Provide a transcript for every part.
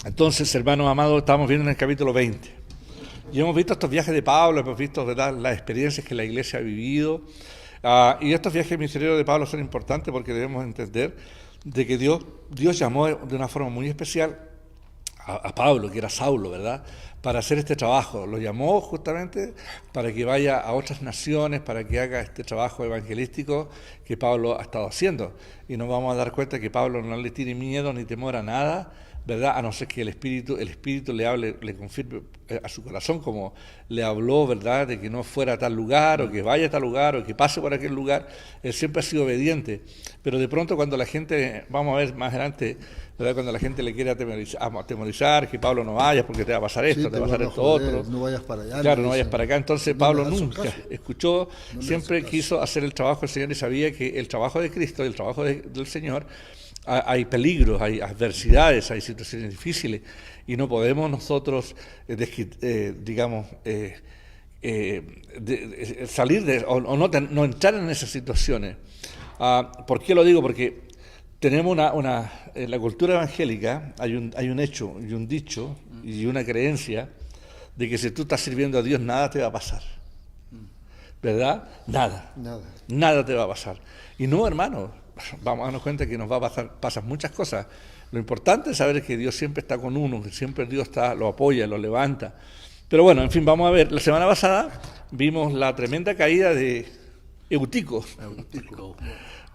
Entonces, hermanos amados, estamos viendo en el capítulo 20. Y hemos visto estos viajes de Pablo, hemos visto, ¿verdad?, las experiencias que la iglesia ha vivido. Y estos viajes misioneros de Pablo son importantes porque debemos entender de que Dios llamó de una forma muy especial a Pablo, que era Saulo, ¿verdad?, para hacer este trabajo. Lo llamó justamente para que vaya a otras naciones, para que haga este trabajo evangelístico que Pablo ha estado haciendo. Y nos vamos a dar cuenta que Pablo no le tiene miedo ni temor a nada, ¿verdad?, a no ser que el Espíritu le hable, le confirme a su corazón, como le habló, ¿verdad?, de que no fuera a tal lugar, o que vaya a tal lugar, o que pase por aquel lugar. Él siempre ha sido obediente, pero de pronto cuando la gente, vamos a ver más adelante, ¿verdad?, cuando la gente le quiere atemorizar, que Pablo no vayas porque te va a pasar esto, te va a pasar esto otro. No vayas para allá. Claro, no vayas para acá. Entonces Pablo nunca escuchó, No siempre quiso hacer el trabajo del Señor y sabía que el trabajo de Cristo, el trabajo del Señor, hay peligros, hay adversidades, hay situaciones difíciles y no podemos nosotros, salir o no entrar en esas situaciones. ¿Por qué lo digo? Porque tenemos en la cultura evangélica hay un hecho y un dicho y una creencia de que si tú estás sirviendo a Dios nada te va a pasar, ¿verdad? Nada te va a pasar. Y no, hermano, vamos a darnos cuenta que nos va a pasar muchas cosas. Lo importante es saber que Dios siempre está con uno, que siempre Dios lo apoya, lo levanta. Pero bueno, en fin, vamos a ver. La semana pasada vimos la tremenda caída de Eutico.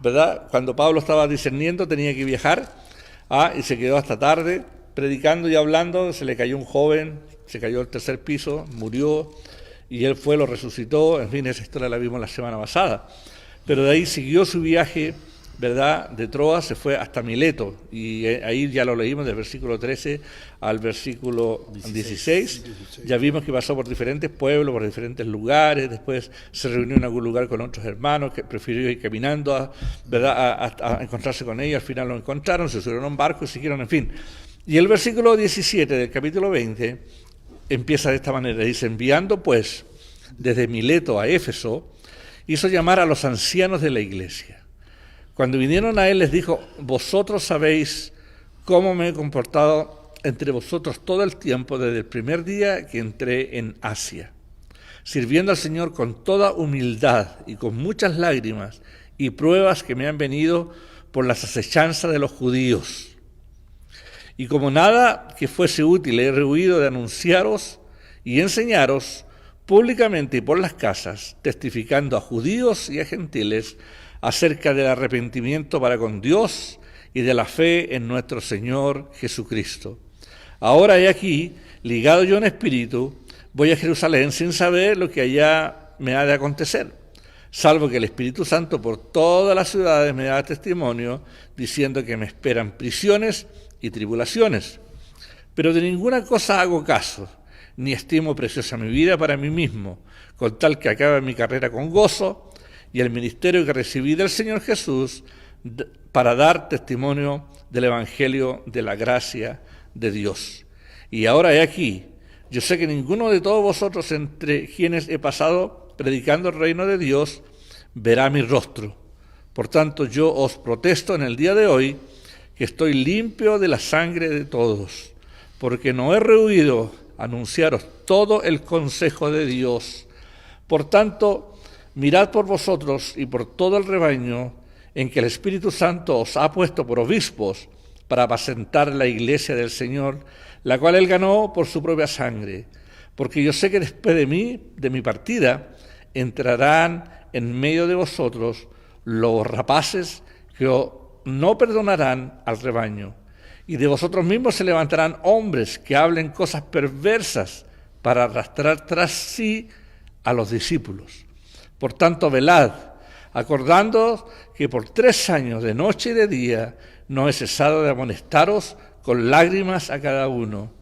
¿Verdad? Cuando Pablo estaba discerniendo, tenía que viajar, y se quedó hasta tarde predicando y hablando. Se le cayó un joven, se cayó al tercer piso, murió, y él lo resucitó. En fin, esa historia la vimos la semana pasada. Pero de ahí siguió su viaje, ¿verdad?, de Troas, se fue hasta Mileto, y ahí ya lo leímos del versículo 13 al versículo 16. Ya vimos que pasó por diferentes pueblos, por diferentes lugares, después se reunió en algún lugar con otros hermanos, que prefirió ir caminando, ¿verdad?, a encontrarse con ellos. Al final lo encontraron, se subieron a un barco y siguieron, en fin. Y el versículo 17 del capítulo 20 empieza de esta manera, dice: enviando pues desde Mileto a Éfeso, hizo llamar a los ancianos de la iglesia. Cuando vinieron a él les dijo: vosotros sabéis cómo me he comportado entre vosotros todo el tiempo desde el primer día que entré en Asia, sirviendo al Señor con toda humildad y con muchas lágrimas y pruebas que me han venido por las asechanzas de los judíos. Y como nada que fuese útil he rehuido de anunciaros y enseñaros públicamente y por las casas, testificando a judíos y a gentiles acerca del arrepentimiento para con Dios y de la fe en nuestro Señor Jesucristo. Ahora he aquí, ligado yo en espíritu, voy a Jerusalén sin saber lo que allá me ha de acontecer, salvo que el Espíritu Santo por todas las ciudades me da testimonio, diciendo que me esperan prisiones y tribulaciones. Pero de ninguna cosa hago caso, ni estimo preciosa mi vida para mí mismo, con tal que acabe mi carrera con gozo y el ministerio que recibí del Señor Jesús para dar testimonio del Evangelio de la gracia de Dios. Y ahora he aquí, yo sé que ninguno de todos vosotros entre quienes he pasado predicando el reino de Dios verá mi rostro. Por tanto, yo os protesto en el día de hoy que estoy limpio de la sangre de todos, porque no he rehuido anunciaros todo el consejo de Dios. Por tanto, mirad por vosotros y por todo el rebaño en que el Espíritu Santo os ha puesto por obispos para apacentar la iglesia del Señor, la cual él ganó por su propia sangre. Porque yo sé que después de mi partida, entrarán en medio de vosotros los rapaces que no perdonarán al rebaño. Y de vosotros mismos se levantarán hombres que hablen cosas perversas para arrastrar tras sí a los discípulos. Por tanto, velad, acordándoos que por 3 años de noche y de día no he cesado de amonestaros con lágrimas a cada uno.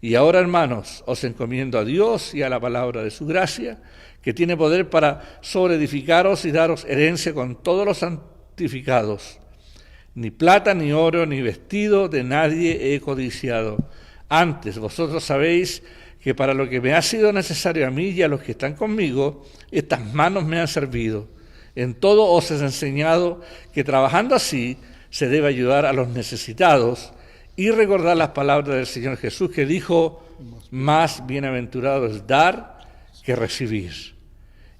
Y ahora, hermanos, os encomiendo a Dios y a la palabra de su gracia, que tiene poder para sobreedificaros y daros herencia con todos los santificados. Ni plata, ni oro, ni vestido de nadie he codiciado. Antes, vosotros sabéis que para lo que me ha sido necesario a mí y a los que están conmigo, estas manos me han servido. En todo os he enseñado que trabajando así se debe ayudar a los necesitados y recordar las palabras del Señor Jesús que dijo, más bienaventurado es dar que recibir.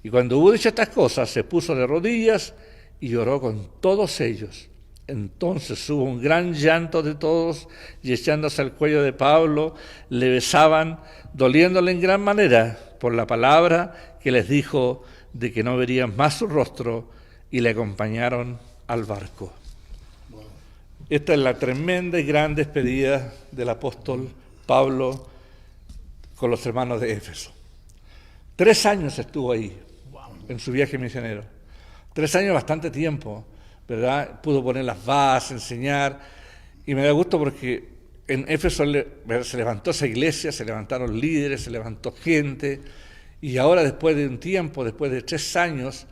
Y cuando hubo dicho estas cosas, se puso de rodillas y lloró con todos ellos. Entonces hubo un gran llanto de todos, y echándose al cuello de Pablo, le besaban, doliéndole en gran manera por la palabra que les dijo de que no verían más su rostro, y le acompañaron al barco. Esta es la tremenda y gran despedida del apóstol Pablo con los hermanos de Éfeso. 3 años estuvo ahí, en su viaje misionero. 3 años, bastante tiempo, ¿verdad? Pudo poner las bases, enseñar, y me da gusto porque en Éfeso se levantó esa iglesia, se levantaron líderes, se levantó gente, y ahora después de un tiempo, después de 3 años,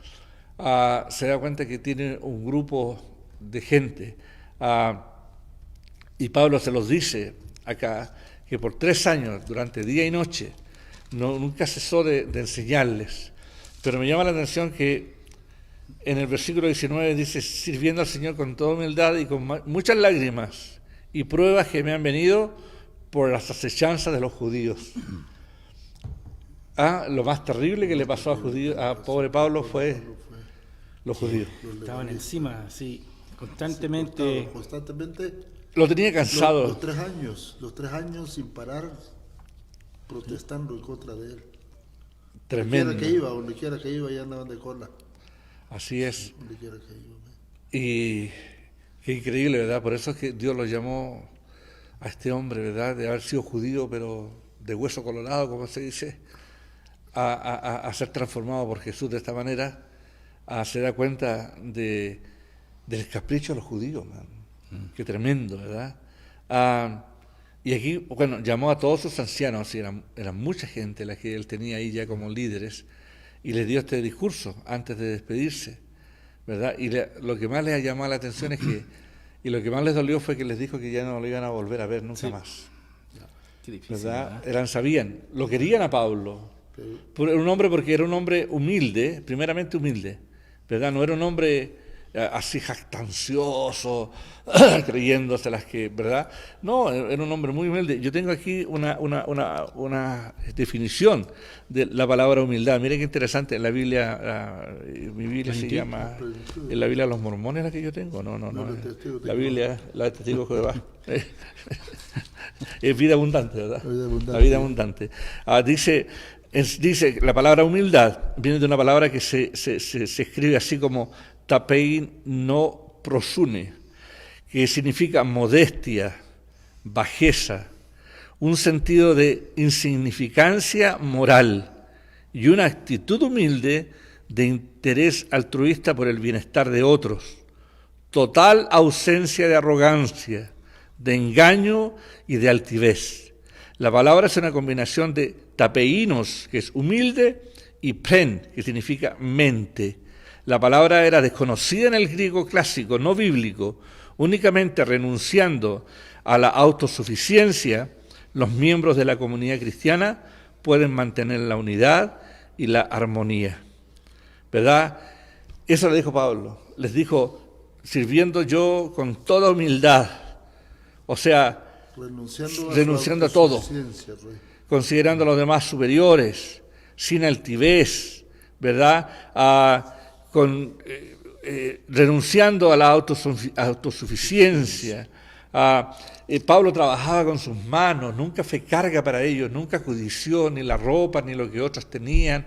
se da cuenta que tiene un grupo de gente. Y Pablo se los dice acá, que por 3 años, durante día y noche, nunca cesó de enseñarles. Pero me llama la atención que en el versículo 19 dice, sirviendo al Señor con toda humildad y con muchas lágrimas y pruebas que me han venido por las acechanzas de los judíos. Lo más terrible que le pasó a pobre Pablo fue los judíos. Estaban encima, sí, constantemente. Lo tenía cansado. Los 3 años sin parar protestando en contra de él. Tremendo. Donde quiera que iba, ya andaban de cola. Así es. Donde quiera que iba. Y qué increíble, ¿verdad? Por eso es que Dios lo llamó a este hombre, ¿verdad? De haber sido judío, pero de hueso colorado, como se dice, a ser transformado por Jesús de esta manera, se da cuenta del capricho de los judíos, man. Qué tremendo, ¿verdad? Y aquí, bueno, llamó a todos sus ancianos, y eran mucha gente la que él tenía ahí ya como líderes, y les dio este discurso antes de despedirse, ¿verdad? Y lo que más les llamó la atención es que, y lo que más les dolió fue que les dijo que ya no lo iban a volver a ver nunca más. Qué difícil, ¿verdad? Sabían, lo querían a Pablo, porque era un hombre humilde, primeramente humilde, ¿verdad? No era un hombre así jactancioso, creyéndose las que, ¿verdad? No, era un hombre muy humilde. Yo tengo aquí una definición de la palabra humildad. Miren qué interesante, en la Biblia, mi Biblia se llama, en la Biblia de los mormones la que yo tengo, no, la Biblia, la de Testigos de Jehová. Es vida abundante, ¿verdad? La vida abundante. Dice, la palabra humildad viene de una palabra que se escribe así como tapein no prosune, que significa modestia, bajeza, un sentido de insignificancia moral y una actitud humilde de interés altruista por el bienestar de otros, total ausencia de arrogancia, de engaño y de altivez. La palabra es una combinación de tapeinos, que es humilde, y pren, que significa mente. La palabra era desconocida en el griego clásico, no bíblico. Únicamente renunciando a la autosuficiencia, los miembros de la comunidad cristiana pueden mantener la unidad y la armonía. ¿Verdad? Eso le dijo Pablo. Les dijo, sirviendo yo con toda humildad, o sea, renunciando a todo, considerando a los demás superiores, sin altivez, ¿verdad? Renunciando a la autosuficiencia. Pablo trabajaba con sus manos, nunca fue carga para ellos, nunca codició ni la ropa ni lo que otros tenían.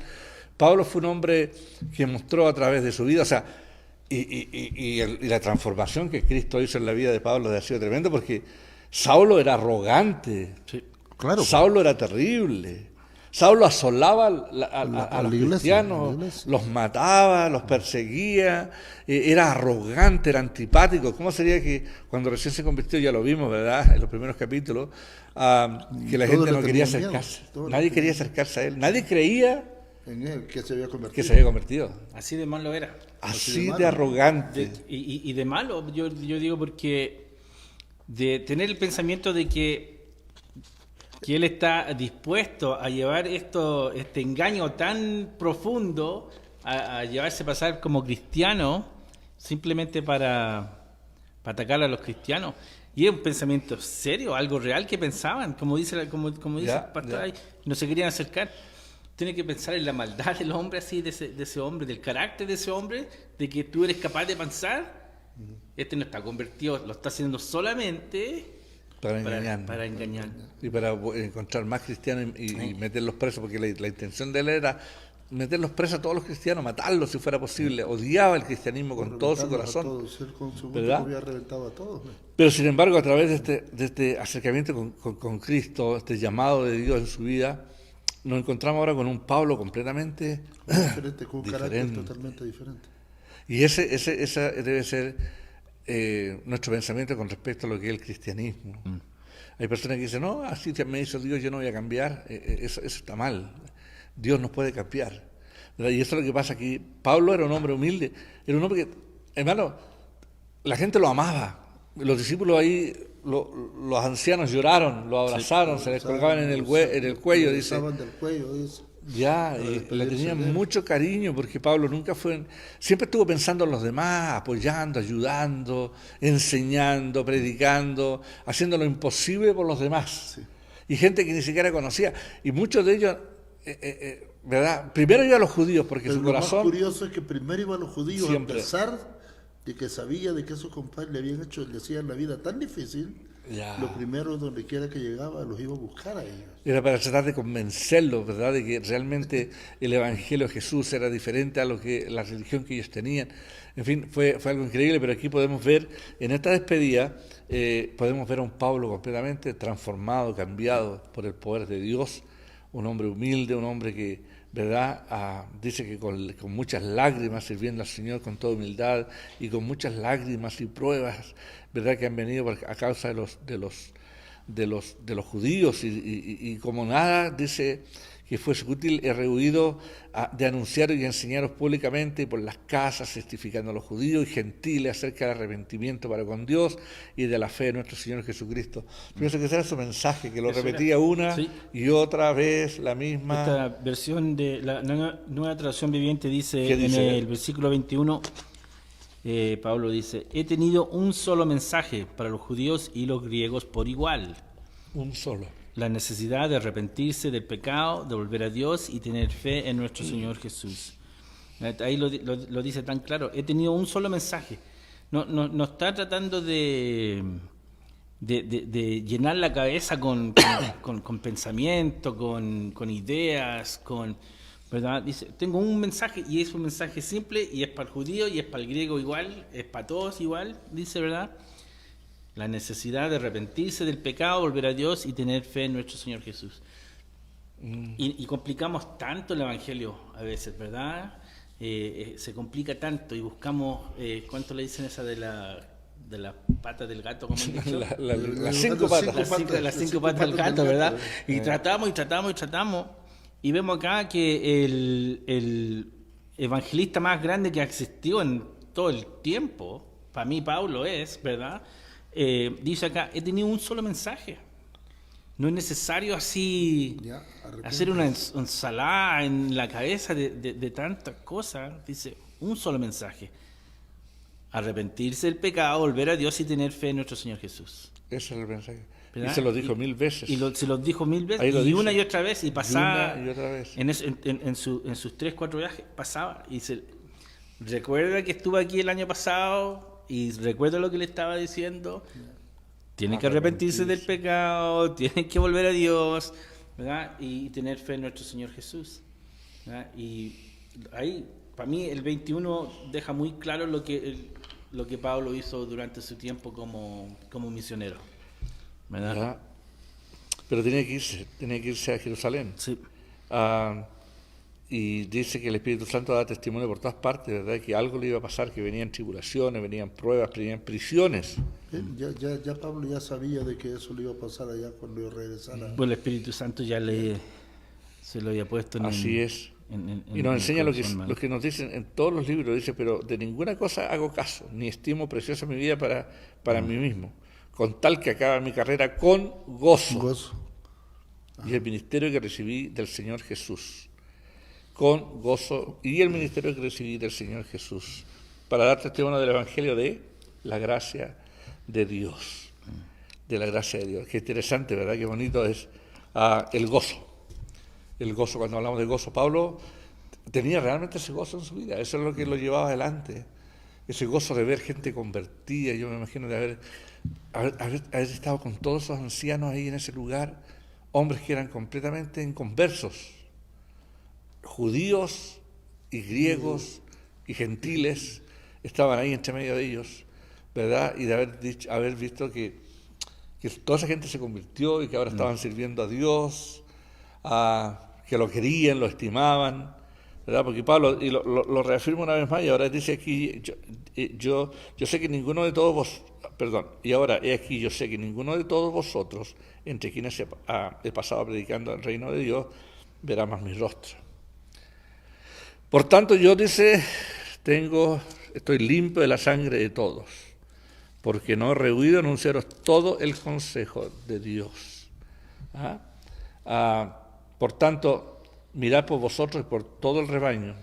Pablo fue un hombre que mostró a través de su vida, o sea, y la transformación que Cristo hizo en la vida de Pablo ha sido tremendo, porque Saulo era arrogante, sí, claro, Saulo era terrible. Saulo asolaba a los cristianos, los mataba, los perseguía, era arrogante, era antipático. ¿Cómo sería que cuando recién se convirtió, ya lo vimos, ¿verdad?, en los primeros capítulos, que la gente no quería acercarse? Nadie quería acercarse a él, nadie creía en él que se había convertido. Así de malo era. Así de arrogante. Y de malo, yo digo, porque de tener el pensamiento de que él está dispuesto a llevar este engaño tan profundo, a llevarse a pasar como cristiano, simplemente para atacar a los cristianos. Y es un pensamiento serio, algo real que pensaban, como dice Ya, el pastor ya. ahí, no se querían acercar. Tiene que pensar en la maldad del hombre, así, de ese hombre, del carácter de ese hombre, de que tú eres capaz de pensar, este no está convertido, lo está haciendo solamente Para engañar. para engañar. Y para encontrar más cristianos y meterlos presos, porque la intención de él era meterlos presos a todos los cristianos, matarlos si fuera posible. Odiaba el cristianismo con todo su Reventarlos a corazón. todos. Él con su ¿Verdad? mundo había reventado a todos. ¿no? Pero sin embargo, a través de este acercamiento con Cristo, este llamado de Dios en su vida, nos encontramos ahora con un Pablo completamente Diferente, con un carácter diferente. totalmente diferente. Y esa debe ser nuestro pensamiento con respecto a lo que es el cristianismo. Hay personas que dicen, no, así me hizo Dios, yo no voy a cambiar. Eso está mal. Dios nos puede cambiar. ¿Verdad? Y eso es lo que pasa aquí. Pablo era un hombre humilde, era un hombre que, hermano, la gente lo amaba. Los discípulos ahí, los ancianos lloraron, lo abrazaron, se les colgaban en el cuello, dice. Estaban del cuello, dice. Ya, Para y le despedirse tenían de él. mucho cariño porque Pablo nunca siempre estuvo pensando en los demás, apoyando, ayudando, enseñando, predicando, haciendo lo imposible por los demás. Sí. Y gente que ni siquiera conocía. Y muchos de ellos, ¿verdad? Primero iban a los judíos porque Pero su lo más corazón... curioso es que primero iban los judíos, Siempre. a pesar de que sabía de que esos compadres le hacían la vida tan difícil, Ya. lo primero donde quiera que llegaba los iba a buscar a ellos. Era para tratar de convencerlos, ¿verdad?, de que realmente el Evangelio de Jesús era diferente a lo que la religión que ellos tenían. En fin, fue algo increíble, pero aquí podemos ver, en esta despedida, podemos ver a un Pablo completamente transformado, cambiado por el poder de Dios, un hombre humilde, un hombre que, ¿verdad?, dice que con muchas lágrimas, sirviendo al Señor con toda humildad y con muchas lágrimas y pruebas, ¿verdad?, que han venido a causa de los judíos y como nada, dice que fue útil he rehuido de anunciar y enseñaros públicamente por las casas, testificando a los judíos y gentiles acerca del arrepentimiento para con Dios y de la fe de nuestro Señor Jesucristo. Pienso que ese era su mensaje, que lo Eso repetía era. una Sí. y otra vez la misma. Esta versión de la nueva traducción viviente dice, ¿Qué dice? en el versículo 21, Pablo dice, he tenido un solo mensaje para los judíos y los griegos por igual, Un solo. la necesidad de arrepentirse del pecado, de volver a Dios y tener fe en nuestro Señor Jesús. Ahí lo dice tan claro, he tenido un solo mensaje. No está tratando de llenar la cabeza con pensamiento, con ideas, ¿verdad? Dice, tengo un mensaje y es un mensaje simple y es para el judío y es para el griego igual, es para todos igual, dice, ¿verdad? La necesidad de arrepentirse del pecado, volver a Dios y tener fe en nuestro Señor Jesús. Y complicamos tanto el Evangelio a veces, ¿verdad? Se complica tanto y buscamos, ¿cuánto le dicen esa de la pata del gato? ¿Cómo han dicho? Las 5 patas. Las cinco patas del gato, ¿verdad? Y tratamos. Y vemos acá que el evangelista más grande que ha existido en todo el tiempo, para mí Pablo es, ¿verdad? Dice acá, he tenido un solo mensaje. No es necesario así Ya, hacer una ensalada en la cabeza de tantas cosas. Dice, un solo mensaje. Arrepentirse del pecado, volver a Dios y tener fe en nuestro Señor Jesús. Ese es el mensaje. Y ¿Verdad? se lo dijo 1000 veces. Y se los dijo 1000 veces. Ahí lo Y dice. una y otra vez. Y pasaba. Y una y otra vez. En sus 3-4 viajes pasaba. Y recuerda que estuve aquí el año pasado. Y recuerda lo que le estaba diciendo. Tienen que arrepentirse del pecado. Tienen que volver a Dios. ¿Verdad? Y tener fe en nuestro Señor Jesús. ¿Verdad? Y ahí, para mí, el 21 deja muy claro lo que Pablo hizo durante su tiempo como misionero. ¿Verdad? ¿Verdad? Pero tenía que irse a Jerusalén. Sí. Y dice que el Espíritu Santo da testimonio por todas partes, ¿verdad? Que algo le iba a pasar, que venían tribulaciones, venían pruebas, venían prisiones. Ya Pablo ya sabía de que eso le iba a pasar allá cuando regresara. Pues el Espíritu Santo ya se lo había puesto en Así es. Y nos en enseña el lo corazón, que nos dicen en todos los libros. Dice, pero de ninguna cosa hago caso, ni estimo preciosa mi vida para mí mismo, con tal que acabe mi carrera con gozo. Gozo. Y el ministerio que recibí del Señor Jesús. Con gozo. Y el ministerio que recibí del Señor Jesús. Para dar testimonio del Evangelio de la gracia de Dios. de la gracia de Dios. Qué interesante, ¿verdad? Qué bonito es el gozo. El gozo, cuando hablamos de gozo, Pablo tenía realmente ese gozo en su vida. Eso es lo que lo llevaba adelante. Ese gozo de ver gente convertida. Yo me imagino de haber estado con todos esos ancianos ahí en ese lugar, hombres que eran completamente inconversos, judíos y griegos y gentiles, estaban ahí entre medio de ellos, ¿verdad? Y de haber visto que toda esa gente se convirtió y que ahora estaban sirviendo a Dios, que lo querían, lo estimaban, ¿verdad? Porque Pablo, y lo reafirma una vez más, y ahora dice aquí, yo sé que ninguno de todos vos, y ahora he aquí, yo sé que ninguno de todos vosotros, entre quienes he pasado predicando el reino de Dios, verá más mi rostro. Por tanto, yo, dice, estoy limpio de la sangre de todos, porque no he rehuido anunciaros todo el consejo de Dios. Por tanto, mirad por vosotros y por todo el rebaño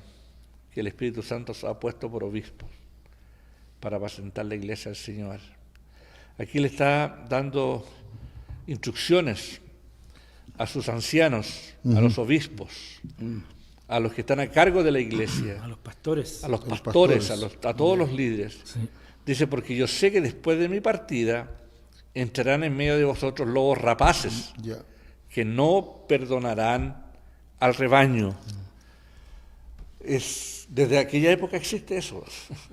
que el Espíritu Santo os ha puesto por obispos para apacentar la iglesia del Señor. Aquí le está dando instrucciones a sus ancianos, a los obispos, a los que están a cargo de la iglesia, A los pastores. a los pastores, a todos los líderes. Sí. Dice, porque yo sé que después de mi partida entrarán en medio de vosotros lobos rapaces, que no perdonarán al rebaño. Desde aquella época existe eso.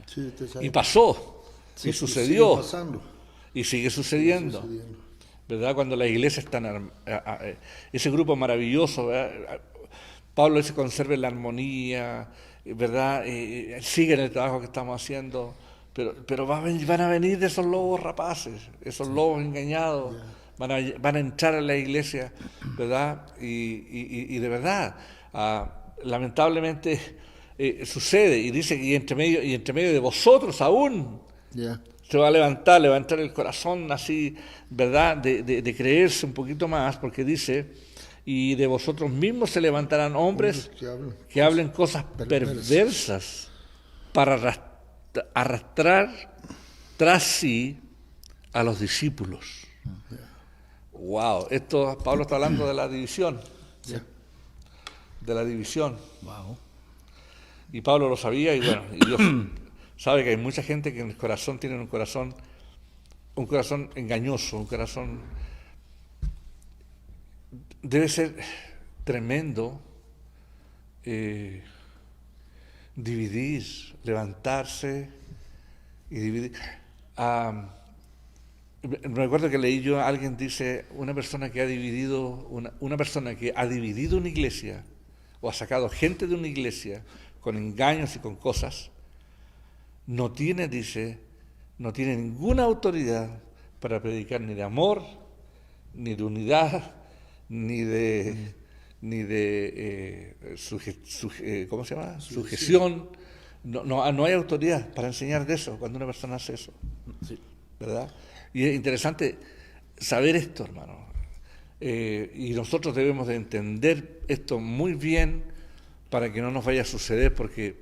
Sí, Y pasó, y sucedió, y sigue sucediendo. ¿Verdad? Cuando la iglesia está ese grupo maravilloso, ¿verdad? Pablo se conserva la armonía, ¿verdad? Sigue en el trabajo que estamos haciendo, pero van a venir de esos lobos rapaces, esos lobos engañados, van a entrar a la iglesia, ¿verdad? Y de verdad, lamentablemente sucede, y dice que entre medio de vosotros aún se va a levantar el corazón así, ¿verdad? De creerse un poquito más, porque dice, y de vosotros mismos se levantarán hombres que hablen cosas perversas para arrastrar tras sí a los discípulos. Wow, esto Pablo está hablando de la división. De la división. Wow. Y Pablo lo sabía, y bueno, y Dios sabe que hay mucha gente que en el corazón tiene un corazón engañoso, un corazón. Debe ser tremendo dividir, levantarse y dividir. Recuerdo que leí yo, alguien dice, una persona que ha dividido una iglesia, o ha sacado gente de una iglesia con engaños y con cosas, no tiene ninguna autoridad para predicar ni de amor, ni de unidad, ni de ¿cómo se llama? Sujeción. No hay autoridad para enseñar de eso cuando una persona hace eso. Sí. ¿Verdad? Y es interesante saber esto, hermano. Y nosotros debemos de entender esto muy bien para que no nos vaya a suceder, porque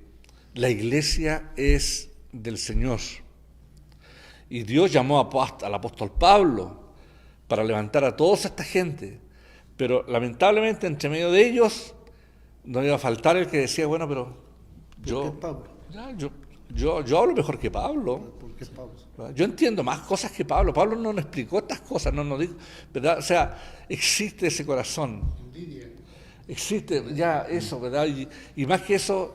la iglesia es del Señor. Y Dios llamó al apóstol Pablo para levantar a toda esta gente. Pero lamentablemente entre medio de ellos no iba a faltar el que decía, bueno, pero yo hablo mejor que Pablo. ¿Por qué Pablo? Yo entiendo más cosas que Pablo. Pablo no nos explicó estas cosas, no nos dijo, ¿verdad? O sea, existe ese corazón. Existe ya eso, ¿verdad? Y más que eso,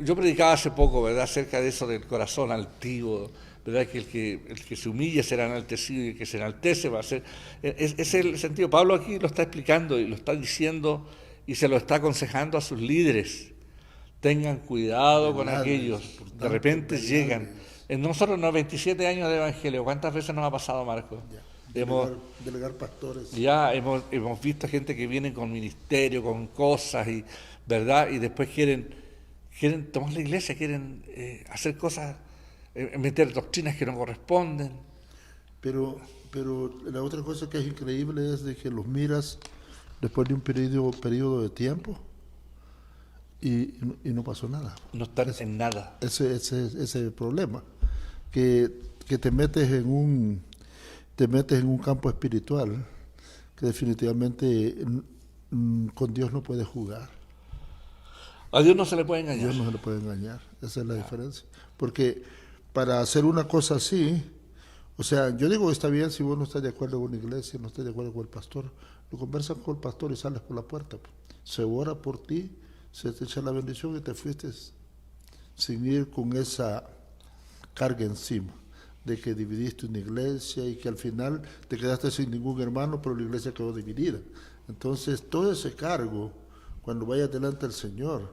yo predicaba hace poco, ¿verdad? Acerca de eso del corazón altivo, ¿verdad? Que el que se humilla será enaltecido y el que se enaltece va a ser. Es el sentido. Pablo aquí lo está explicando y lo está diciendo y se lo está aconsejando a sus líderes. Tengan cuidado con aquellos. De repente llegan. En nosotros, 27 años de evangelio, ¿cuántas veces nos ha pasado, Marco? Delegar pastores. Ya hemos visto gente que viene con ministerio, con cosas, y ¿verdad? Y después quieren tomar la iglesia, quieren hacer cosas, meter doctrinas que no corresponden. Pero la otra cosa que es increíble es de que los miras después de un periodo de tiempo y no pasó nada. No están en nada. Ese problema, que te metes en te metes en un campo espiritual que definitivamente con Dios no puedes jugar. A Dios no se le puede A engañar. Dios no se le puede engañar. Esa es la diferencia. Porque para hacer una cosa así, o sea, yo digo, está bien si vos no estás de acuerdo con una iglesia, no estás de acuerdo con el pastor, lo conversas con el pastor y sales por la puerta. Se ora por ti, se te echa la bendición y te fuiste sin ir con esa carga encima de que dividiste una iglesia y que al final te quedaste sin ningún hermano, pero la iglesia quedó dividida. Entonces, todo ese cargo, cuando vayas delante del Señor,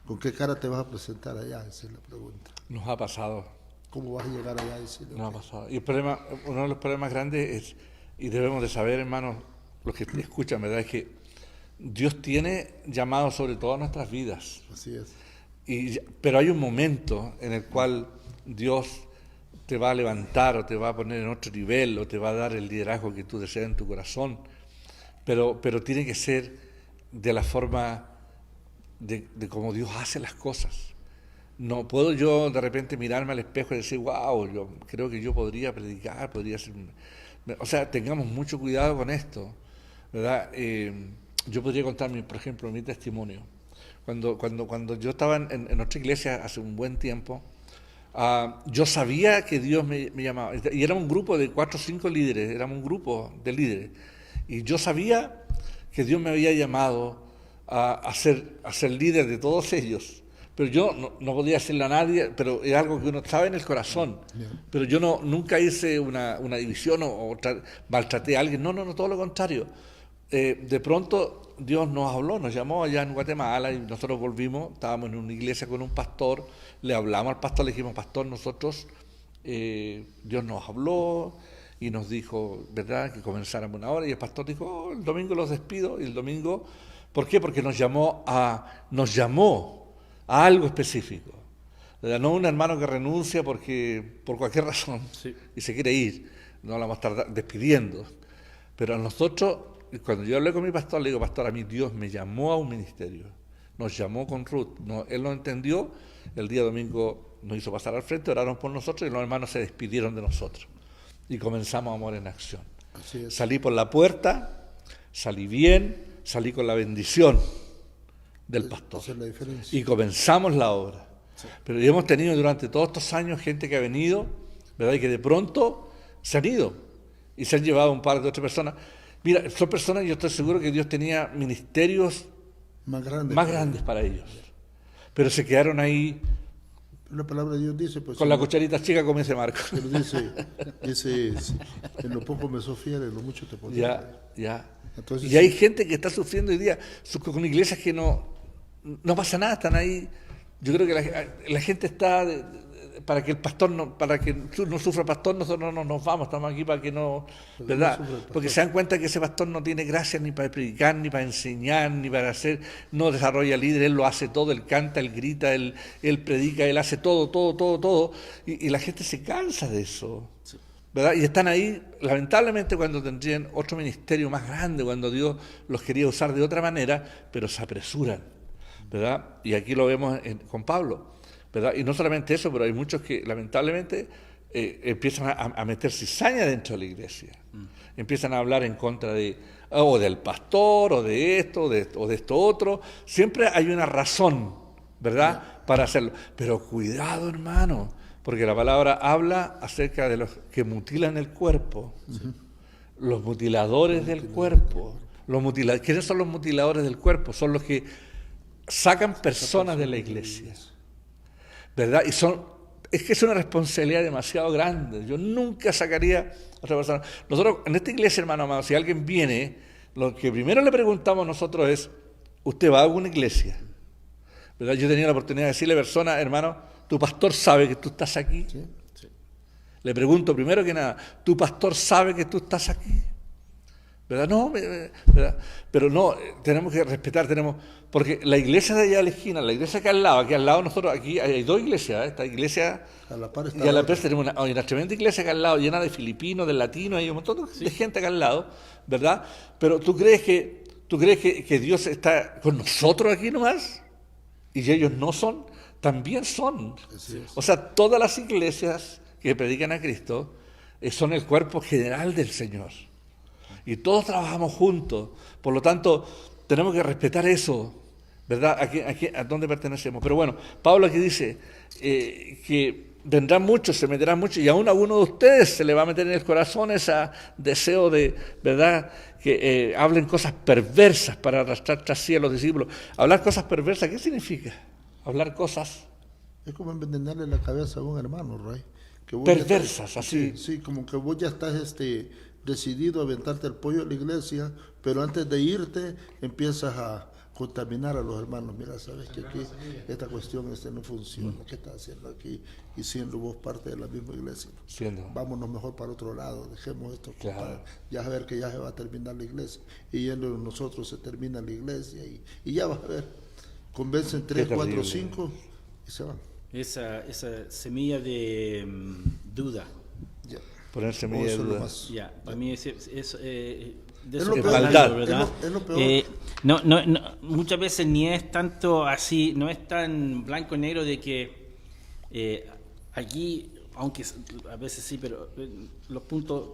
¿con qué cara te vas a presentar allá? Esa es la pregunta. Nos ha pasado. ¿Cómo vas a llegar allá a decirle? Nos ha pasado. Y el problema, uno de los problemas grandes es, y debemos de saber, hermanos, los que escuchan, ¿verdad? Es que Dios tiene llamado sobre todas nuestras vidas. Así es. Pero hay un momento en el cual Dios te va a levantar o te va a poner en otro nivel o te va a dar el liderazgo que tú deseas en tu corazón. Pero tiene que ser de la forma de cómo Dios hace las cosas. No puedo yo de repente mirarme al espejo y decir, wow, yo creo que yo podría predicar, podría ser... O sea, tengamos mucho cuidado con esto, ¿verdad? Yo podría contar, por ejemplo, mi testimonio. Cuando yo estaba en otra iglesia hace un buen tiempo, yo sabía que Dios me llamaba. Y era un grupo de 4 o 5 líderes, éramos un grupo de líderes. Y yo sabía que Dios me había llamado a ser líder de todos ellos. Pero yo no podía decirle a nadie, pero es algo que uno sabe en el corazón. Pero yo nunca hice una división o maltraté a alguien. No, todo lo contrario. De pronto Dios nos habló, nos llamó allá en Guatemala y nosotros volvimos, estábamos en una iglesia con un pastor, le hablamos al pastor, le dijimos, pastor, nosotros, Dios nos habló y nos dijo, ¿verdad?, que comenzáramos una hora, y el pastor dijo, el domingo los despido, y el domingo, ¿por qué? Porque nos llamó a algo específico, ¿verdad? No un hermano que renuncia por cualquier razón, Sí. y se quiere ir, no lo vamos a estar despidiendo, pero a nosotros, cuando yo hablé con mi pastor, le digo, pastor, a mí Dios me llamó a un ministerio, nos llamó con Ruth, él lo entendió, el día domingo nos hizo pasar al frente, oraron por nosotros y los hermanos se despidieron de nosotros y comenzamos Amor en Acción. Así es. Salí por la puerta, salí bien, salí con la bendición del pastor Esa es la diferencia. y comenzamos la obra. Sí. Pero hemos tenido durante todos estos años gente que ha venido, ¿verdad?, y que de pronto se han ido y se han llevado un par de otras personas. Mira, son personas, yo estoy seguro que Dios tenía ministerios más grandes para ellos, pero se quedaron ahí. La palabra de Dios dice, pues, con la cucharita chica, como dice Marco. Pero dice, en lo poco me sos fiel, en lo mucho te pondré. Ya. Entonces, y hay gente que está sufriendo hoy día con iglesias que no pasa nada, están ahí. Yo creo que la gente está para que el pastor para que no sufra el pastor, nosotros no nos vamos, estamos aquí para que no, ¿verdad? Porque se dan cuenta que ese pastor no tiene gracia ni para predicar, ni para enseñar, ni para hacer, no desarrolla líder, él lo hace todo, él canta, él grita, él predica, él hace todo, y la gente se cansa de eso, ¿verdad? Y están ahí, lamentablemente, cuando tendrían otro ministerio más grande, cuando Dios los quería usar de otra manera, pero se apresuran, ¿verdad? Y aquí lo vemos con Pablo, ¿verdad? Y no solamente eso, pero hay muchos que lamentablemente empiezan a meter cizaña dentro de la iglesia, empiezan a hablar en contra o del pastor, o de esto, o de esto otro. Siempre hay una razón, ¿verdad?, para hacerlo. Pero cuidado, hermano, porque la palabra habla acerca de los que mutilan el cuerpo, los mutiladores del cuerpo. ¿Quiénes son los mutiladores del cuerpo? Son los que sacan personas de la iglesia, ¿verdad? Es que es una responsabilidad demasiado grande. Yo nunca sacaría a otra persona. Nosotros, en esta iglesia, hermano amado, si alguien viene, lo que primero le preguntamos nosotros es, ¿usted va a alguna iglesia? ¿Verdad? Yo tenía la oportunidad de decirle a persona, hermano, ¿tu pastor sabe que tú estás aquí? Sí. Le pregunto primero que nada, ¿tu pastor sabe que tú estás aquí? ¿Verdad? No, ¿verdad? Pero no, tenemos que respetar, porque la iglesia de allá de la esquina, la iglesia que al lado nosotros, aquí hay 2 iglesias, esta iglesia, a la par está y a la vez tenemos una tremenda iglesia que al lado, llena de filipinos, de latinos, hay un montón de gente acá al lado, ¿verdad? Pero ¿tú crees que Dios está con nosotros aquí nomás? Y ellos no son, también son. O sea, todas las iglesias que predican a Cristo son el cuerpo general del Señor. Y todos trabajamos juntos. Por lo tanto, tenemos que respetar eso, ¿verdad? ¿A dónde pertenecemos? Pero bueno, Pablo aquí dice que vendrán muchos, se meterán muchos, y aún a uno de ustedes se le va a meter en el corazón ese deseo de, ¿verdad?, que hablen cosas perversas para arrastrar tras sí a los discípulos. Hablar cosas perversas, ¿qué significa? Hablar cosas Es como envenenarle la cabeza a un hermano, Ray. Que vos perversas, ya estás, así. Sí, como que vos ya estás decidido a aventarte el pollo a la iglesia, pero antes de irte empiezas a contaminar a los hermanos. Mira, sabes que aquí esta cuestión no funciona. ¿Qué estás haciendo aquí? Y siendo vos parte de la misma iglesia. Vámonos mejor para otro lado, dejemos esto. Claro. Ya a ver que ya se va a terminar la iglesia. Y yendo nosotros se termina la iglesia y ya vas a ver. Convencen 3, 4, 5 y se van. Esa semilla de duda. Ya. Poner semilla de duda. Ya, para mí de eso lo que peor, hablando, ¿verdad? es lo peor. No, muchas veces ni es tanto así, no es tan blanco y negro de que aquí, aunque a veces sí, pero los puntos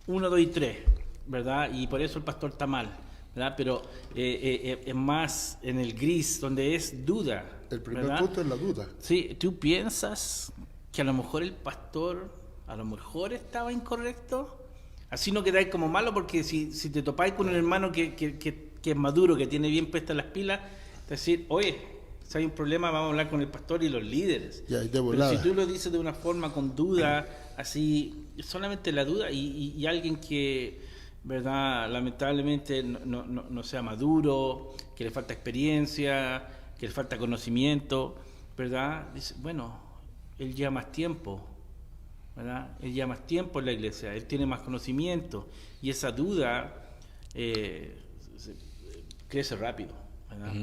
1, 2 y 3, ¿verdad? Y por eso el pastor está mal, ¿verdad? Pero es más en el gris, donde es duda. El primer ¿verdad? punto es la duda. Sí, tú piensas que a lo mejor el pastor, a lo mejor estaba incorrecto. Así no quedáis como malo, porque si te topáis con un hermano que es maduro, que tiene bien puestas las pilas, te decir, oye, si hay un problema, vamos a hablar con el pastor y los líderes. Ya, de Pero si tú lo dices de una forma con duda, así, solamente la duda, y alguien que, verdad, lamentablemente no sea maduro, que le falta experiencia, que le falta conocimiento, verdad, dice, bueno, él lleva más tiempo, ¿verdad? Él lleva más tiempo en la iglesia, él tiene más conocimiento, y esa duda crece rápido, ¿verdad?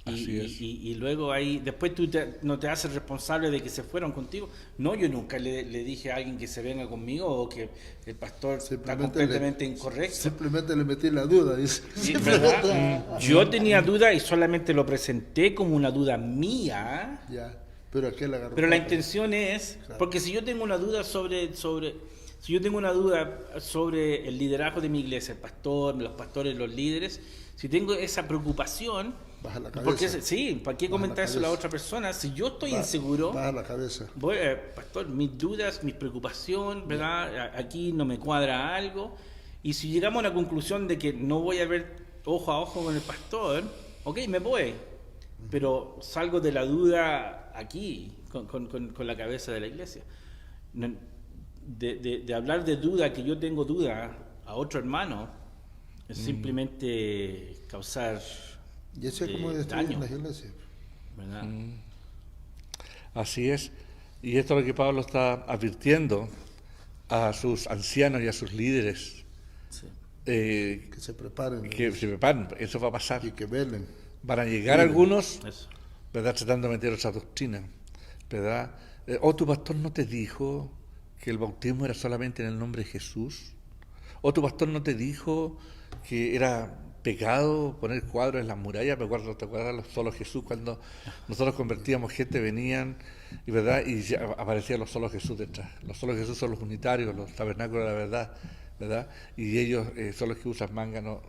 Así es. Y luego ahí, después tú no te haces responsable de que se fueron contigo. No, yo nunca le dije a alguien que se venga conmigo o que el pastor está completamente incorrecto. Simplemente le metí la duda, dice. Sí, ¿verdad? Yo tenía duda y solamente lo presenté como una duda mía. Ya, pero aquel agarró. Pero la intención es, Claro. porque si yo tengo una duda sobre el liderazgo de mi iglesia, el pastor, los pastores, los líderes, si tengo esa preocupación, Baja la ¿por qué, cabeza. sí, ¿para qué Baja comentar la eso a la cabeza. otra persona? Si yo estoy inseguro, Baja la cabeza. voy, pastor, mis dudas, mis preocupaciones, ¿verdad? Aquí no me cuadra algo. Y si llegamos a la conclusión de que no voy a ver ojo a ojo con el pastor, ok, me voy. Pero salgo de la duda aquí, con la cabeza de la iglesia. De hablar de duda, que yo tengo duda a otro hermano, es simplemente causar Y eso es como destruir daño, las iglesias. ¿verdad? Así es. Y esto es lo que Pablo está advirtiendo a sus ancianos y a sus líderes. Sí. Que se preparen. Que se preparen, eso va a pasar. Y que velen. Van a llegar algunos, Eso. ¿verdad?, tratando de meter otra doctrina, ¿verdad? Tu pastor no te dijo que el bautismo era solamente en el nombre de Jesús. Tu pastor no te dijo que era pecado poner cuadros en las murallas. ¿Te acuerdas solo Jesús? Cuando nosotros convertíamos gente, venían y, ¿verdad?, y ya aparecían los solo Jesús detrás. Los solo Jesús son los unitarios, los tabernáculos de la verdad, ¿verdad? Y ellos son los que usan manga, ¿no?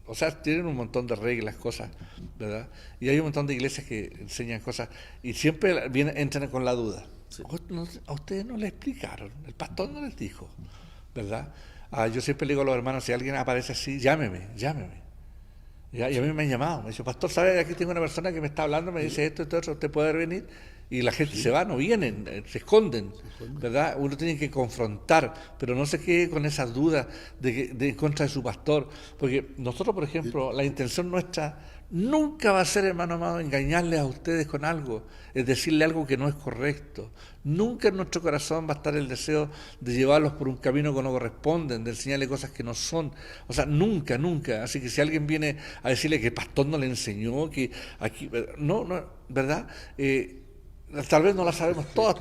O sea, tienen un montón de reglas, cosas, ¿verdad? Y hay un montón de iglesias que enseñan cosas y siempre entran con la duda. Sí. A ustedes no les explicaron, el pastor no les dijo, ¿verdad? Yo siempre le digo a los hermanos, si alguien aparece así, llámeme. Y a mí me han llamado, me dice, pastor, ¿sabe? Aquí tengo una persona que me está hablando, me dice esto, ¿usted puede venir? Y la gente se va, no vienen, se esconden, ¿verdad? Uno tiene que confrontar, pero no se quede con esas dudas de en contra de su pastor, porque nosotros, por ejemplo, la intención nuestra nunca va a ser, hermano amado, engañarles a ustedes con algo, es decirle algo que no es correcto. Nunca en nuestro corazón va a estar el deseo de llevarlos por un camino que no corresponden, de enseñarle cosas que no son. O sea, nunca. Así que si alguien viene a decirle que el pastor no le enseñó, que aquí, no, ¿verdad? Tal vez no la sabemos todas,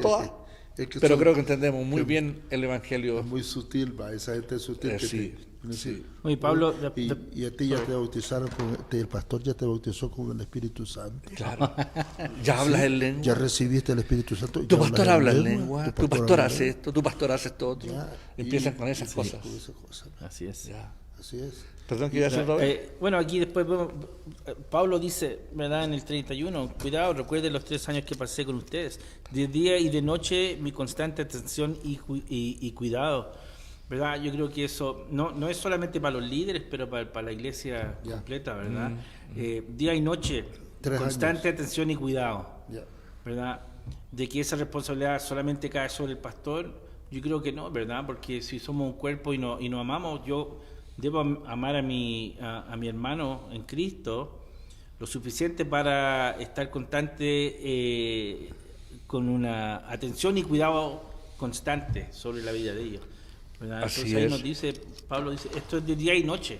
es que pero son- creo que entendemos muy bien el Evangelio. Es muy sutil, va. Esa gente es sutil. Sí. Sí. Oye, Pablo, Y a ti ya te bautizaron, el pastor ya te bautizó con el Espíritu Santo. Claro. Ya hablas en lengua. Ya recibiste el Espíritu Santo. Tu ya pastor habla en lengua, lengua, tu pastor habla hace en esto, tu pastor hace esto otro. Ya, Empiezan y- con esas sí, cosas. con esas cosas. así es. Ya. Así es. Perdón, que iba a hacer otra vez. Bueno, aquí después vemos, Pablo dice, ¿verdad? En el 31, cuidado, recuerden los 3 años que pasé con ustedes. De día y de noche, mi constante atención y cuidado. ¿Verdad? Yo creo que eso no es solamente para los líderes, pero para la iglesia Ya. completa, ¿verdad? Día y noche, 3 constante atención y cuidado. Ya. ¿Verdad? De que esa responsabilidad solamente cae sobre el pastor, yo creo que no, ¿verdad? Porque si somos un cuerpo y nos amamos, yo debo amar a mi hermano en Cristo lo suficiente para estar constante con una atención y cuidado constante sobre la vida de ellos, ¿verdad? Así Entonces ahí es. nos dice, Pablo dice, esto es de día y noche.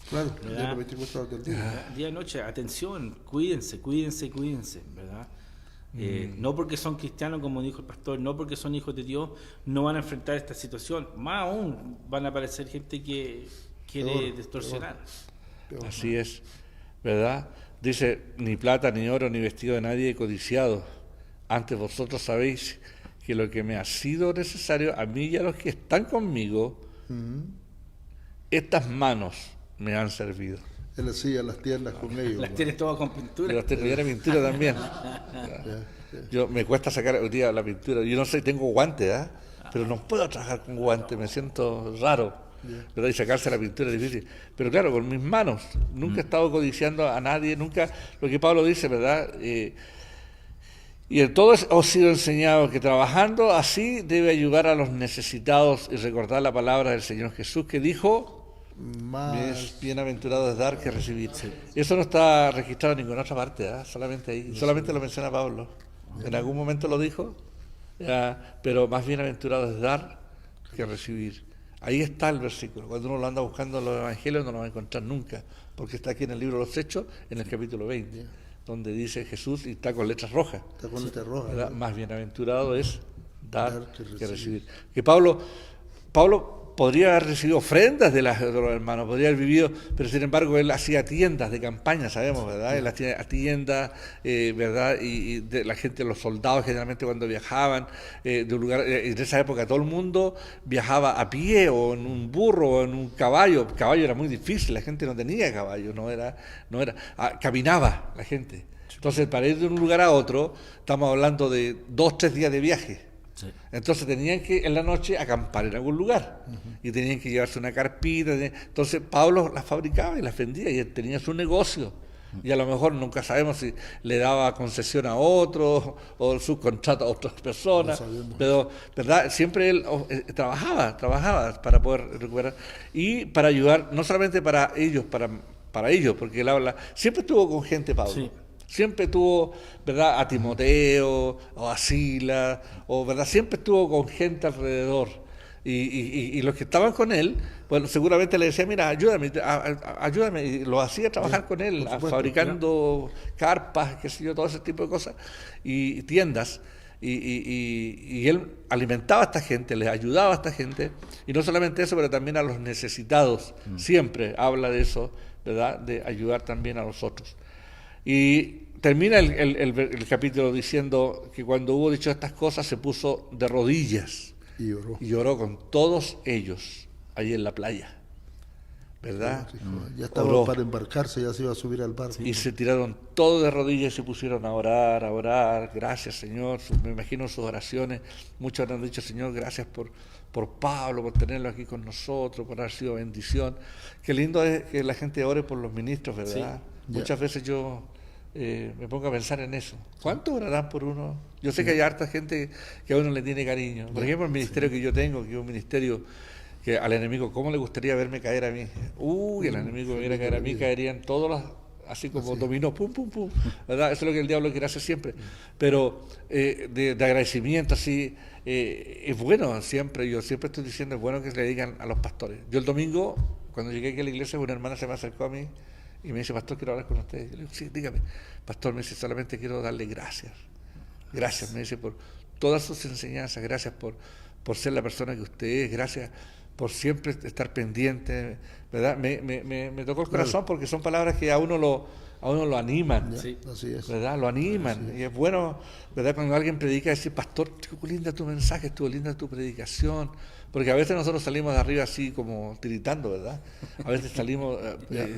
Claro, ¿Verdad? ya los 24 horas del día. ¿Verdad? Día y noche, atención, cuídense, ¿verdad? No porque son cristianos, como dijo el pastor, no porque son hijos de Dios, no van a enfrentar esta situación. Más aún van a aparecer gente que quiere Peor, distorsionar. Peor. Así es, ¿verdad? Dice, ni plata, ni oro, ni vestido de nadie he codiciado. Antes vosotros sabéis que lo que me ha sido necesario a mí y a los que están conmigo, estas manos me han servido. Él hacía las tiendas con ellos. Las ¿no? tienes todas con pintura. Pero y era pintura también. Ya. Yo me cuesta sacar hoy día la pintura. Yo no sé, tengo guantes, ¿ah? Pero no puedo trabajar con guantes, me siento raro. ¿Verdad? Y sacarse la pintura es difícil. Pero claro, con mis manos. Nunca he estado codiciando a nadie, nunca. Lo que Pablo dice, ¿verdad? Y en todo os he sido enseñado que trabajando así debe ayudar a los necesitados y recordar la palabra del Señor Jesús que dijo. Más, Es bienaventurado es dar que recibir. Eso no está registrado en ninguna otra parte, ¿ah? Solamente ahí. Solamente lo menciona Pablo. En algún momento lo dijo, pero más bienaventurado es dar que recibir. Ahí está el versículo. Cuando uno lo anda buscando en los evangelios no lo va a encontrar nunca, porque está aquí en el libro de los Hechos, en el capítulo 20, donde dice Jesús y está con letras rojas. está con letra roja. ¿Verdad? ¿no? Más bienaventurado es dar Dar que que recibir. recibir. Que Pablo podría haber recibido ofrendas de los hermanos, podría haber vivido, pero sin embargo él hacía tiendas de campaña, sabemos, ¿verdad? Él hacía tiendas, ¿verdad? Y de la gente, los soldados generalmente cuando viajaban de un lugar, en esa época todo el mundo viajaba a pie o en un burro o en un caballo. Caballo era muy difícil, la gente no tenía caballo, caminaba la gente. Entonces, para ir de un lugar a otro, estamos hablando de 2-3 días de viaje. Sí. Entonces tenían que en la noche acampar en algún lugar y tenían que llevarse una carpita. Entonces Pablo las fabricaba y las vendía y él tenía su negocio. Y a lo mejor nunca sabemos si le daba concesión a otros o subcontrata a otras personas. No sabemos. Pero, ¿verdad? Siempre él trabajaba para poder recuperar y para ayudar, no solamente para ellos, para ellos, porque él habla, siempre estuvo con gente, Pablo. Sí. Siempre tuvo, ¿verdad?, a Timoteo o a Silas, o ¿verdad? Siempre estuvo con gente alrededor. Y los que estaban con él, bueno, seguramente le decía, mira, ayúdame, y lo hacía trabajar con él, por supuesto, fabricando carpas, qué sé yo, todo ese tipo de cosas, y tiendas. Y él alimentaba a esta gente, les ayudaba a esta gente, y no solamente eso, pero también a los necesitados. Siempre habla de eso, ¿verdad?, de ayudar también a los otros. Y termina el capítulo diciendo que cuando hubo dicho estas cosas se puso de rodillas Y lloró. y lloró con todos ellos allí en la playa, ¿verdad? Ya estaba Oró. para embarcarse, ya se iba a subir al barco. Y se tiraron todos de rodillas y se pusieron a orar, gracias Señor, me imagino sus oraciones, muchos han dicho, Señor, gracias por Pablo, por tenerlo aquí con nosotros, por haber sido bendición. Qué lindo es que la gente ore por los ministros, ¿verdad? Sí. Muchas veces yo me pongo a pensar en eso. ¿Cuánto orarán por uno? Yo sé que hay harta gente que a uno le tiene cariño. Por ejemplo, el ministerio que yo tengo, que es un ministerio que al enemigo, ¿cómo le gustaría verme caer a mí? El enemigo me viera caer a mí, caerían todos los, así como dominó, pum, pum, pum, ¿verdad? Eso es lo que el diablo quiere hacer siempre. Pero de agradecimiento, así, es bueno siempre, yo siempre estoy diciendo, es bueno que le digan a los pastores. Yo el domingo, cuando llegué aquí a la iglesia, una hermana se me acercó a mí y me dice, pastor, quiero hablar con usted. Yo le digo, sí, dígame. Pastor, me dice, solamente quiero darle gracias. Gracias, me dice, por todas sus enseñanzas, gracias por ser la persona que usted es, gracias por siempre estar pendiente, ¿verdad? Me tocó el corazón porque son palabras que a uno lo animan. Ya, Sí. así es. ¿Verdad? Lo animan. Y es bueno, ¿verdad? Cuando alguien predica, decir, pastor, estuvo linda tu mensaje, estuvo linda tu predicación. Porque a veces nosotros salimos de arriba así como tiritando, ¿verdad? A veces salimos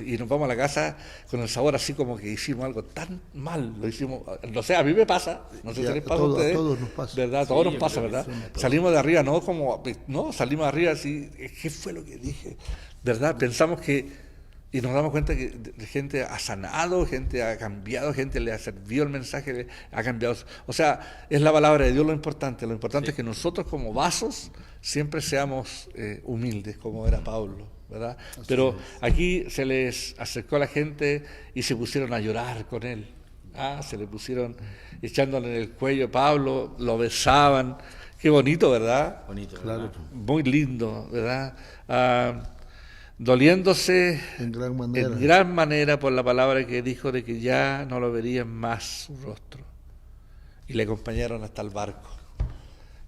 y nos vamos a la casa con el sabor así como que hicimos algo tan mal. Lo hicimos, no sé, a mí me pasa, no sé Ya, si les pasa a a ustedes. todos nos pasa. ¿Verdad? A Sí, todos nos yo pasa, creo que ¿verdad? sí, Salimos de arriba, no, salimos de arriba así, ¿qué fue lo que dije? ¿Verdad? Pensamos que y nos damos cuenta que gente ha sanado, gente ha cambiado, gente le ha servido el mensaje, le ha cambiado. O sea, es la palabra de Dios lo importante. Lo importante es que nosotros como vasos siempre seamos humildes, como era Pablo, ¿verdad? Pero aquí se les acercó a la gente y se pusieron a llorar con él. Se le pusieron echándole en el cuello a Pablo, lo besaban. Qué bonito, ¿verdad? Bonito, Claro, ¿verdad? Muy lindo, ¿verdad? Doliéndose en gran manera. en gran manera por la palabra que dijo de que ya no lo verían más su rostro. Y le acompañaron hasta el barco.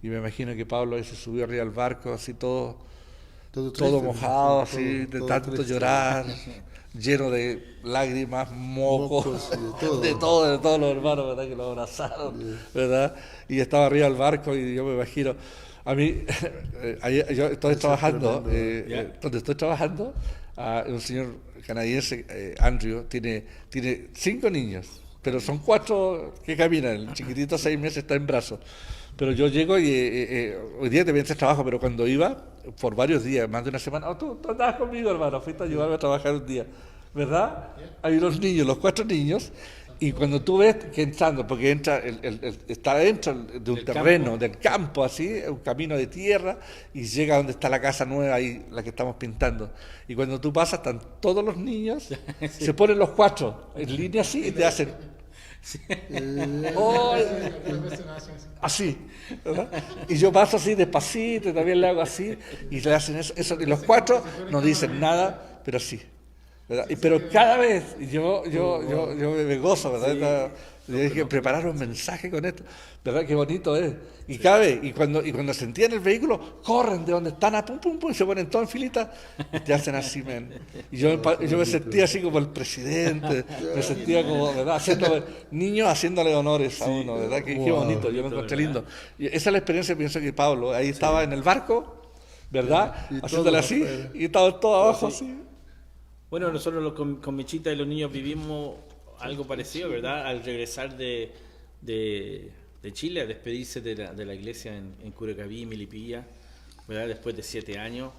Y me imagino que Pablo se subió arriba del barco, así todo triste, mojado, ¿no? así, de todo tanto triste. llorar, lleno de lágrimas, mocos, Mocos y de todo. de todos los hermanos, ¿verdad? Que lo abrazaron, ¿verdad? Y estaba arriba del barco y yo me imagino, a mí, yo estoy trabajando, donde estoy trabajando, un señor canadiense, Andrew, tiene 5 niños, pero son 4 que caminan, el chiquitito 6 meses está en brazos. Pero yo llego y hoy día también hacer trabajo, pero cuando iba, por varios días, más de una semana, tú andabas conmigo, hermano, fuiste a ayudarme a trabajar un día, ¿verdad? Hay los niños, los 4 niños, y cuando tú ves que entrando, porque está dentro de un terreno, del campo, así, un camino de tierra, y llega donde está la casa nueva, ahí, la que estamos pintando. Y cuando tú pasas, están todos los niños, se ponen los 4 en línea así y te hacen... Oh, así, ¿verdad? Y yo paso así despacito y también le hago así y le hacen eso y los 4 no dicen nada, pero sí, ¿verdad? Pero cada vez yo me gozo, ¿verdad? Yo dije, preparar un mensaje con esto, ¿verdad? Qué bonito es. Y cada vez, y cuando se entiende el vehículo, corren de donde están a pum, pum, pum, y se ponen todos en filita y te hacen así, men. Y yo me sentía así como el presidente, me sentía como, ¿verdad? Niños haciéndole honores a uno, ¿verdad? Qué bonito, yo lo encontré lindo. Y esa es la experiencia, pienso que Pablo, ahí estaba en el barco, ¿verdad? Y Haciéndole todos así, afuera. y estaba todo abajo así. Bueno, nosotros con Michita y los niños vivimos algo parecido, ¿verdad? Al regresar de Chile, a despedirse de la iglesia en Curacaví, Milipilla, ¿verdad? Después de 7 años,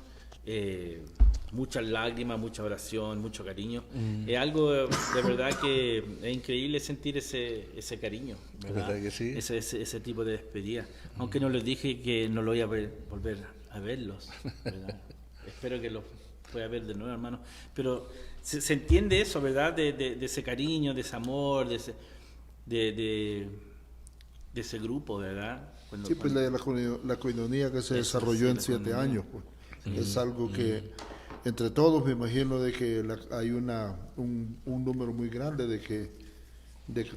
muchas lágrimas, mucha oración, mucho cariño. Es algo de verdad que es increíble sentir ese cariño, ¿verdad? ¿Verdad que sí? Ese tipo de despedida. Aunque no les dije que no lo voy a volver a verlos, ¿verdad? Espero que los pueda ver de nuevo, hermano. Pero se entiende eso, ¿verdad? De ese cariño, de ese amor, de ese grupo, ¿verdad? Cuando, Sí, pues la coinonía que se Eso, desarrolló sí, en la 7 coinonía. años, pues. Es algo que entre todos me imagino de que hay un número muy grande de que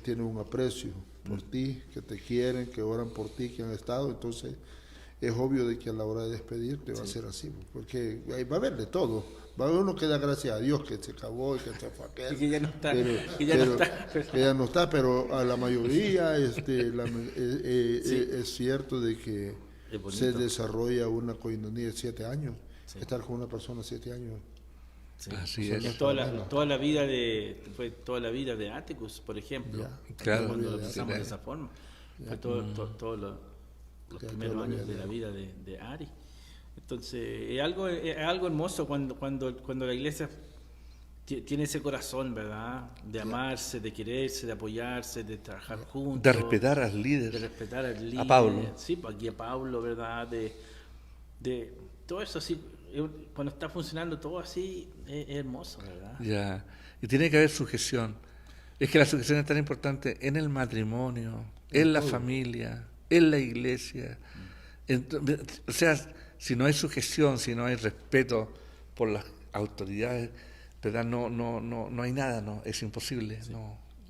tienen un aprecio por ti, que te quieren, que oran por ti, que han estado. Entonces es obvio de que a la hora de despedirte va a ser así, porque ahí va a haber de todo. Va a haber uno que da gracias a Dios que se acabó y que se fue aquel, Y que ya no está, pero, que ya no está. que ya no está, pero a la mayoría es cierto de que Es bonito. se desarrolla una coinonía de 7 años. Estar con una persona 7 años. Sí. Así Es es. toda la vida fue toda la vida de Atticus, por ejemplo. Ya, claro. Cuando lo Ya, pensamos sí, de esa forma. Fue todos los Ya, primeros toda la años vida de la vida de Ari. Entonces, es algo hermoso cuando la iglesia tiene ese corazón, ¿verdad? De amarse, de quererse, de apoyarse, de trabajar juntos. De respetar al De líder. respetar al líder. A Pablo. Sí, pues aquí a Pablo, ¿verdad? De todo eso así, cuando está funcionando todo así, es hermoso, ¿verdad? Ya. Y tiene que haber sujeción. Es que la sujeción es tan importante en el matrimonio, en la familia, en la iglesia. O sea, si no hay sujeción, si no hay respeto por las autoridades, ¿verdad? No hay nada, no, es imposible.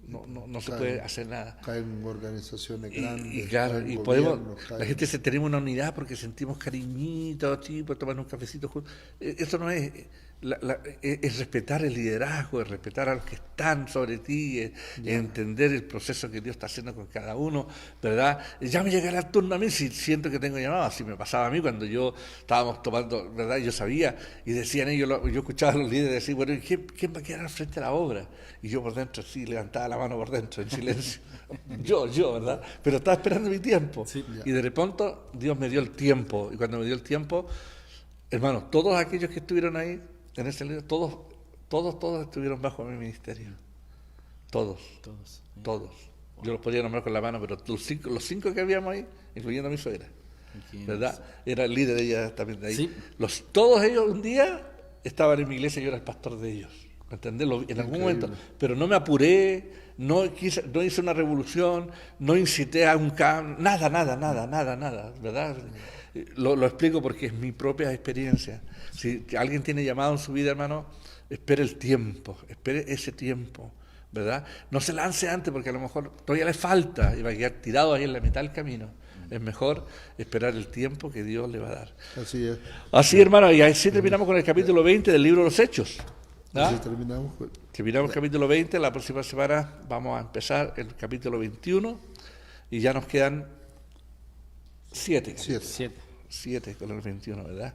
no se Caen- puede hacer nada. Caen organizaciones grandes. Y claro, caen y podemos, gobiernos, la caen- gente se tenemos una unidad porque sentimos cariñito, pues tomar un cafecito juntos. Eso no es, es respetar el liderazgo, es respetar a los que están sobre ti, es entender el proceso que Dios está haciendo con cada uno, ¿verdad? Ya me llegará el turno a mí si siento que tengo llamado, así me pasaba a mí cuando yo estábamos tomando, ¿verdad? Yo sabía, y decían ellos, yo escuchaba a los líderes decir, bueno, ¿quién va a quedar al frente de la obra? Y yo por dentro, sí, levantaba la mano por dentro, en silencio. yo, ¿verdad? Pero estaba esperando mi tiempo. Sí. Y de repente Dios me dio el tiempo. Y cuando me dio el tiempo, hermanos, todos aquellos que estuvieron ahí, en ese libro, todos estuvieron bajo mi ministerio. Todos. Yo los podía nombrar con la mano, pero los cinco que habíamos ahí, incluyendo a mi suegra, ¿verdad? Era el líder de ella también de ahí. Sí. Todos ellos un día estaban en mi iglesia y yo era el pastor de ellos. ¿Me entendés? En algún momento. Pero no me apuré, no hice una revolución, no incité a un cambio, nada, ¿verdad? Lo explico porque es mi propia experiencia. Si alguien tiene llamado en su vida, hermano, espere ese tiempo, ¿verdad? No se lance antes porque a lo mejor todavía le falta y va a quedar tirado ahí en la mitad del camino. Es mejor esperar el tiempo que Dios le va a dar. Así es. Así, hermano, y así terminamos con el capítulo 20 del libro de los Hechos. ¿Ah? Así terminamos. Terminamos el capítulo 20, la próxima semana vamos a empezar el capítulo 21 y ya nos quedan 7. 7. 7 con el 21, ¿verdad?